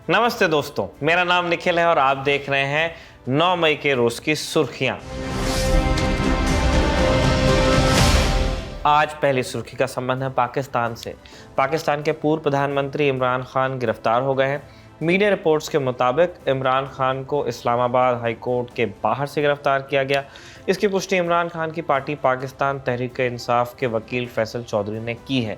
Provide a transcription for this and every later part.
नमस्ते दोस्तों, मेरा नाम निखिल है और आप देख रहे हैं 9 मई के रोज की सुर्खियां। आज पहली सुर्खी का संबंध है पाकिस्तान से। पाकिस्तान के पूर्व प्रधानमंत्री इमरान खान गिरफ्तार हो गए हैं। मीडिया रिपोर्ट्स के मुताबिक इमरान खान को इस्लामाबाद हाई कोर्ट के बाहर से गिरफ्तार किया गया। इसकी पुष्टि इमरान खान की पार्टी पाकिस्तान तहरीक-ए-इंसाफ के वकील फैसल चौधरी ने की है।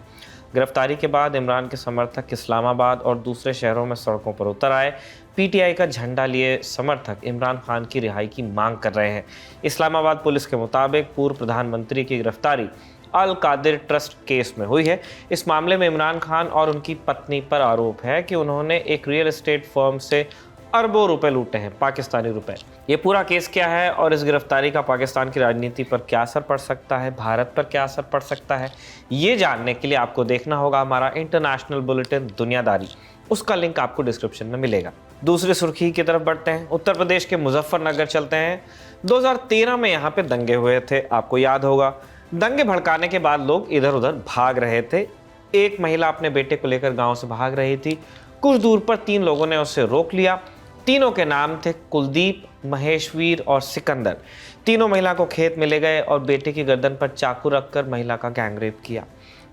गिरफ्तारी के बाद इमरान के समर्थक इस्लामाबाद और दूसरे शहरों में सड़कों पर उतर आए। पीटीआई का झंडा लिए समर्थक इमरान खान की रिहाई की मांग कर रहे हैं। इस्लामाबाद पुलिस के मुताबिक पूर्व प्रधानमंत्री की गिरफ्तारी अल कादिर ट्रस्ट केस में हुई है। इस मामले में इमरान खान और उनकी पत्नी पर आरोप है कि उन्होंने एक रियल एस्टेट फर्म से अरबों रुपए लूटे हैं, पाकिस्तानी रुपए। ये पूरा केस क्या है और इस गिरफ्तारी का पाकिस्तान की राजनीति पर क्या असर पड़ सकता है, भारत पर क्या असर पड़ सकता है, ये जानने के लिए आपको देखना होगा हमारा इंटरनेशनल बुलेटिन दुनियादारी। उसका लिंक आपको डिस्क्रिप्शन में मिलेगा। दूसरी सुर्खी की तरफ बढ़ते हैं। उत्तर प्रदेश के मुजफ्फरनगर चलते हैं। 2013 में यहाँ पे दंगे हुए थे, आपको याद होगा। दंगे भड़काने के बाद लोग इधर उधर भाग रहे थे। एक महिला अपने बेटे को लेकर गांव से भाग रही थी। कुछ दूर पर 3 लोगों ने उसे रोक लिया। तीनों के नाम थे कुलदीप, महेशवीर और सिकंदर। तीनों महिला को खेत में ले गए और बेटे की गर्दन पर चाकू रखकर महिला का गैंगरेप किया।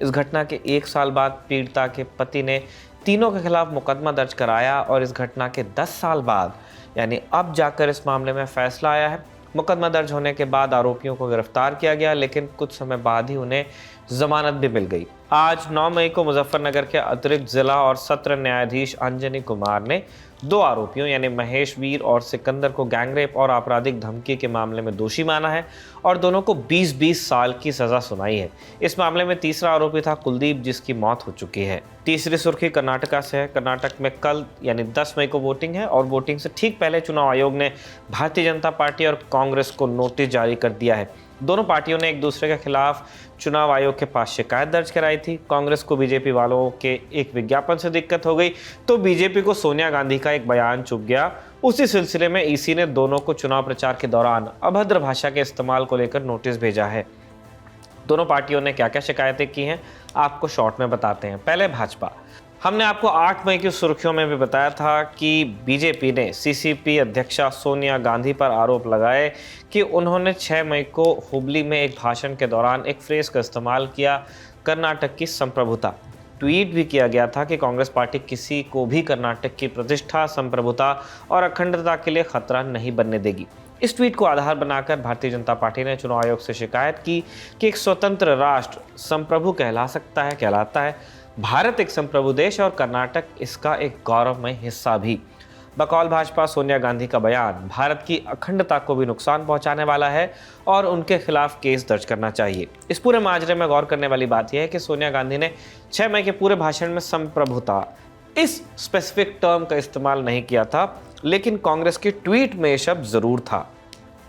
इस घटना के 1 साल बाद पीड़िता के पति ने तीनों के खिलाफ मुकदमा दर्ज कराया और इस घटना के 10 साल बाद यानी अब जाकर इस मामले में फैसला आया है। मुकदमा दर्ज होने के बाद आरोपियों को गिरफ्तार किया गया, लेकिन कुछ समय बाद ही उन्हें जमानत भी मिल गई। आज 9 मई को मुजफ्फरनगर के अतिरिक्त जिला और सत्र न्यायाधीश अंजनी कुमार ने 2 आरोपियों यानी महेशवीर और सिकंदर को गैंगरेप और आपराधिक धमकी के मामले में दोषी माना है और दोनों को 20-20 साल की सजा सुनाई है। इस मामले में तीसरा आरोपी था कुलदीप, जिसकी मौत हो चुकी है। तीसरी सुर्खी कर्नाटका से है। कर्नाटक में कल यानी 10 मई को वोटिंग है और वोटिंग से ठीक पहले चुनाव आयोग ने भारतीय जनता पार्टी और कांग्रेस को नोटिस जारी कर दिया है। दोनों पार्टियों ने एक दूसरे के खिलाफ चुनाव आयोग के पास शिकायत दर्ज कराई थी। कांग्रेस को बीजेपी वालों के एक विज्ञापन से दिक्कत हो गई तो बीजेपी को सोनिया गांधी का एक बयान चुभ गया। उसी सिलसिले में ईसी ने दोनों को चुनाव प्रचार के दौरान अभद्र भाषा के इस्तेमाल को लेकर नोटिस भेजा है। दोनों पार्टियों ने क्या क्या शिकायतें की हैं आपको शॉर्ट में बताते हैं। पहले भाजपा। हमने आपको 8 मई की सुर्खियों में भी बताया था कि बीजेपी ने सीसीपी अध्यक्षा सोनिया गांधी पर आरोप लगाए कि उन्होंने 6 मई को हुबली में एक भाषण के दौरान एक फ्रेज का इस्तेमाल किया, कर्नाटक की संप्रभुता। ट्वीट भी किया गया था कि कांग्रेस पार्टी किसी को भी कर्नाटक की प्रतिष्ठा, संप्रभुता और अखंडता के लिए खतरा नहीं बनने देगी। इस ट्वीट को आधार बनाकर भारतीय जनता पार्टी ने चुनाव आयोग से शिकायत की कि एक स्वतंत्र राष्ट्र संप्रभु कहलाता है। भारत एक संप्रभु देश और कर्नाटक इसका एक गौरवमय हिस्सा भी। बकौल भाजपा, सोनिया गांधी का बयान भारत की अखंडता को भी नुकसान पहुंचाने वाला है और उनके खिलाफ केस दर्ज करना चाहिए। इस पूरे माजरे में गौर करने वाली बात यह है कि सोनिया गांधी ने 6 मई के पूरे भाषण में संप्रभुता इस स्पेसिफिक टर्म का इस्तेमाल नहीं किया था, लेकिन कांग्रेस के ट्वीट में यह शब्द जरूर था।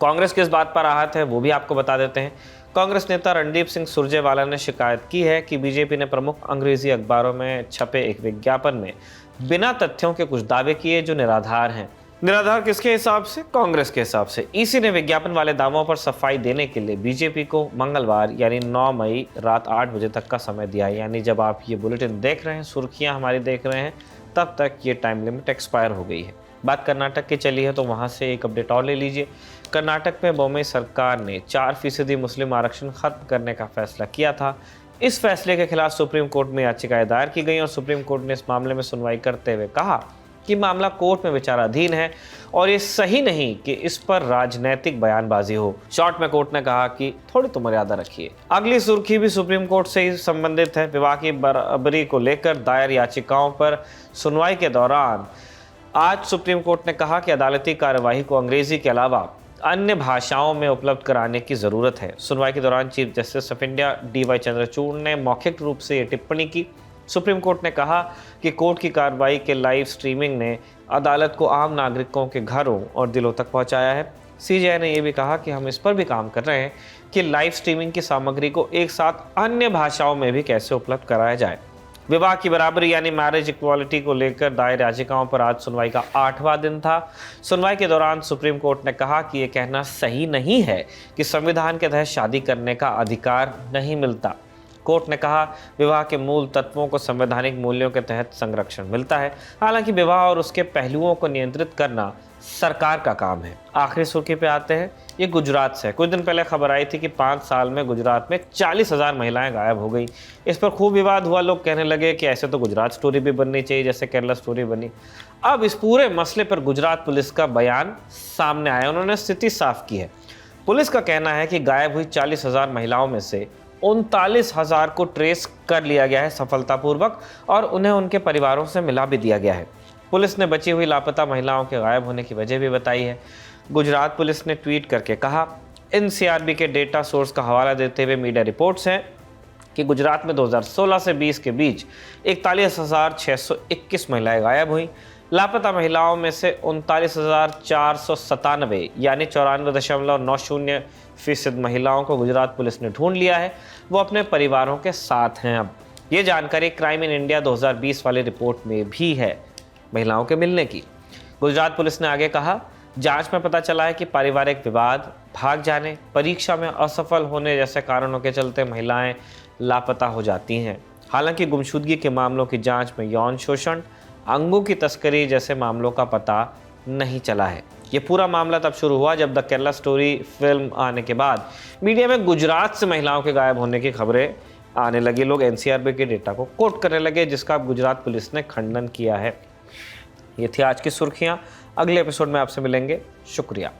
कांग्रेस किस बात पर आहत है वो भी आपको बता देते हैं। कांग्रेस नेता रणदीप सिंह सुरजेवाला ने शिकायत की है कि बीजेपी ने प्रमुख अंग्रेजी अखबारों में छपे एक विज्ञापन में बिना तथ्यों के कुछ दावे किए जो निराधार हैं। निराधार किसके हिसाब से? कांग्रेस के हिसाब से। ईसी ने विज्ञापन वाले दावों पर सफाई देने के लिए बीजेपी को मंगलवार यानी 9 मई रात 8 बजे तक का समय दिया है। यानी जब आप ये बुलेटिन देख रहे हैं, सुर्खियां हमारी देख रहे हैं, तब तक ये टाइम लिमिट एक्सपायर हो गई है। बात कर्नाटक की चली है तो वहाँ से एक अपडेट और ले लीजिए। कर्नाटक में बोम्मई सरकार ने 4% मुस्लिम आरक्षण खत्म करने का फैसला किया था। इस फैसले के खिलाफ सुप्रीम कोर्ट में याचिकाएं दायर की गई और सुप्रीम कोर्ट ने इस मामले में सुनवाई करते हुए कहा कि मामला कोर्ट में विचाराधीन है और ये सही नहीं कि इस पर राजनीतिक बयानबाजी हो। शॉर्ट में कोर्ट ने कहा कि थोड़ी तो मर्यादा रखिए। अगली सुर्खी भी सुप्रीम कोर्ट से ही संबंधित है। विवाह की बराबरी को लेकर दायर याचिकाओं पर सुनवाई के दौरान आज सुप्रीम कोर्ट ने कहा कि अदालती कार्यवाही को अंग्रेजी के अलावा अन्य भाषाओं में उपलब्ध कराने की ज़रूरत है। सुनवाई के दौरान chief justice of India DY Chandrachud ने मौखिक रूप से ये टिप्पणी की। सुप्रीम कोर्ट ने कहा कि कोर्ट की कार्रवाई के लाइव स्ट्रीमिंग ने अदालत को आम नागरिकों के घरों और दिलों तक पहुंचाया है। CJI ने यह भी कहा कि हम इस पर भी काम कर रहे हैं कि लाइव स्ट्रीमिंग की सामग्री को एक साथ अन्य भाषाओं में भी कैसे उपलब्ध कराया जाए। विवाह की बराबरी यानी मैरिज इक्वालिटी को लेकर दायर याचिकाओं पर आज सुनवाई का 8वां दिन था। सुनवाई के दौरान सुप्रीम कोर्ट ने कहा कि यह कहना सही नहीं है कि संविधान के तहत शादी करने का अधिकार नहीं मिलता। कोर्ट ने कहा, विवाह के मूल तत्वों को संवैधानिक मूल्यों के तहत संरक्षण मिलता है। हालांकि विवाह और उसके पहलुओं को नियंत्रित करना सरकार का काम है। आखिरी सुर्खी पे आते हैं, ये गुजरात से। कुछ दिन पहले खबर आई थी कि 5 साल में गुजरात में 40,000 महिलाएं गायब हो गई। इस पर खूब विवाद हुआ। लोग कहने लगे कि ऐसे तो गुजरात स्टोरी भी बननी चाहिए जैसे केरला स्टोरी बनी। अब इस पूरे मसले पर गुजरात पुलिस का बयान सामने आया। उन्होंने स्थिति साफ की है। पुलिस का कहना है कि गायब हुई 40,000 महिलाओं में से 39,000 को ट्रेस कर लिया गया है सफलतापूर्वक और उन्हें उनके परिवारों से मिला भी दिया गया है। पुलिस ने बची हुई लापता महिलाओं के गायब होने की वजह भी बताई है। गुजरात पुलिस ने ट्वीट करके कहा, एनसीआरबी के डेटा सोर्स का हवाला देते हुए मीडिया रिपोर्ट्स हैं कि गुजरात में 2016 से 20 के बीच 41,621 महिलाएं गायब हुई। लापता महिलाओं में से 39,497 यानी 94.90% महिलाओं को गुजरात पुलिस ने ढूंढ लिया है। वो अपने परिवारों के साथ हैं। अब ये जानकारी क्राइम इन इंडिया 2020 वाली रिपोर्ट में भी है महिलाओं के मिलने की। गुजरात पुलिस ने आगे कहा, जांच में पता चला है कि पारिवारिक विवाद, भाग जाने, परीक्षा में असफल होने जैसे कारणों के चलते महिलाएं लापता हो जाती हैं। हालांकि गुमशुदगी के मामलों की जांच में यौन शोषण, अंगों की तस्करी जैसे मामलों का पता नहीं चला है। ये पूरा मामला तब शुरू हुआ जब द केरला स्टोरी फिल्म आने के बाद मीडिया में गुजरात से महिलाओं के गायब होने की खबरें आने लगी। लोग एनसीआरबी के डेटा को कोट करने लगे, जिसका अब गुजरात पुलिस ने खंडन किया है। ये थी आज की सुर्खियां। अगले एपिसोड में आपसे मिलेंगे। शुक्रिया।